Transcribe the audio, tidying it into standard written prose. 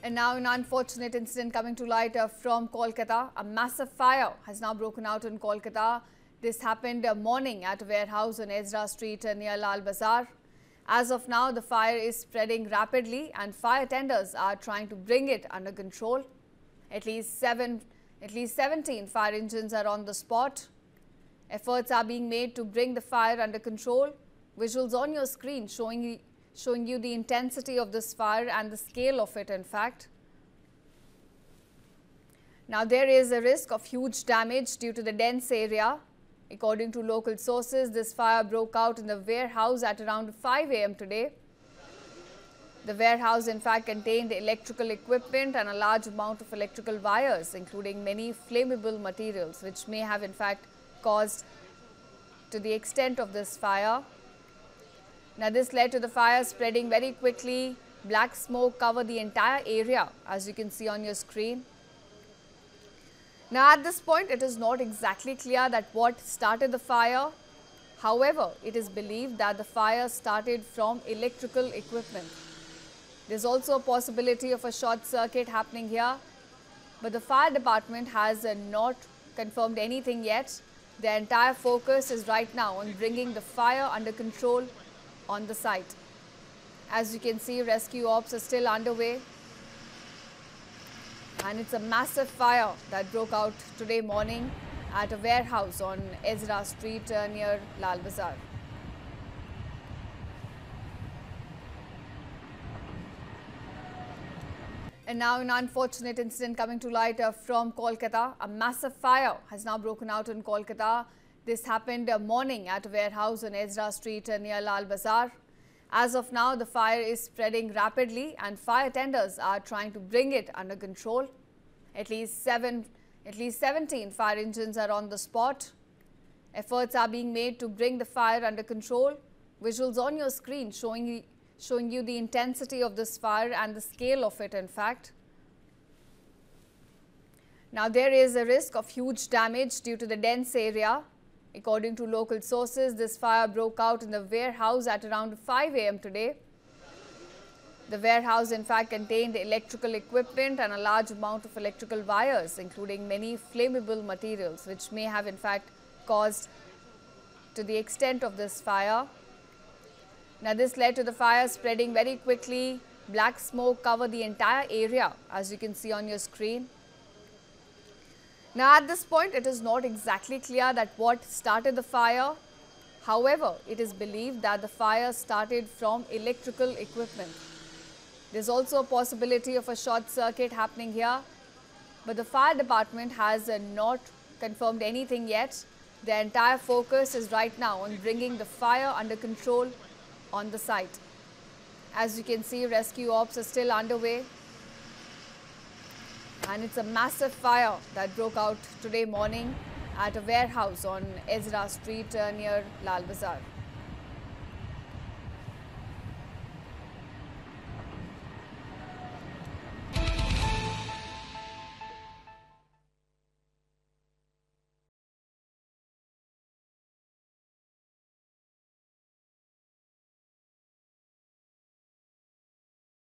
And now an unfortunate incident coming to light from Kolkata. A massive fire has now broken out in Kolkata. This happened morning at a warehouse on Ezra Street near Lal Bazaar. As of now, the fire is spreading rapidly and fire tenders are trying to bring it under control. At least 17 fire engines are on the spot. Efforts are being made to bring the fire under control. Visuals on your screen showing you the intensity of this fire and the scale of it, in fact. Now, there is a risk of huge damage due to the dense area. According to local sources, this fire broke out in the warehouse at around 5 a.m. today. The warehouse, in fact, contained electrical equipment and a large amount of electrical wires, including many flammable materials, which may have, in fact, caused to the extent of this fire. Now, this led to the fire spreading very quickly. Black smoke covered the entire area, as you can see on your screen. Now, at this point, it is not exactly clear that what started the fire. However, it is believed that the fire started from electrical equipment. There's also a possibility of a short circuit happening here, but the fire department has not confirmed anything yet. The entire focus is right now on bringing the fire under control on the site. As you can see, rescue ops are still underway. And it's a massive fire that broke out today morning at a warehouse on Ezra Street near Lal Bazaar. And now an unfortunate incident coming to light from Kolkata. A massive fire has now broken out in Kolkata. This happened morning at a warehouse on Ezra Street near Lal Bazaar. As of now, the fire is spreading rapidly and fire tenders are trying to bring it under control. At least 17 fire engines are on the spot. Efforts are being made to bring the fire under control. Visuals on your screen showing you the intensity of this fire and the scale of it, in fact. Now, there is a risk of huge damage due to the dense area. According to local sources, this fire broke out in the warehouse at around 5 a.m. today. The warehouse, in fact, contained electrical equipment and a large amount of electrical wires, including many flammable materials, which may have, in fact, caused to the extent of this fire. Now, this led to the fire spreading very quickly. Black smoke covered the entire area, as you can see on your screen. Now, at this point, it is not exactly clear that what started the fire. However, it is believed that the fire started from electrical equipment. There's also a possibility of a short circuit happening here, but the fire department has not confirmed anything yet. The entire focus is right now on bringing the fire under control on the site. As you can see, rescue ops are still underway. And it's a massive fire that broke out today morning at a warehouse on Ezra Street near Lal Bazaar.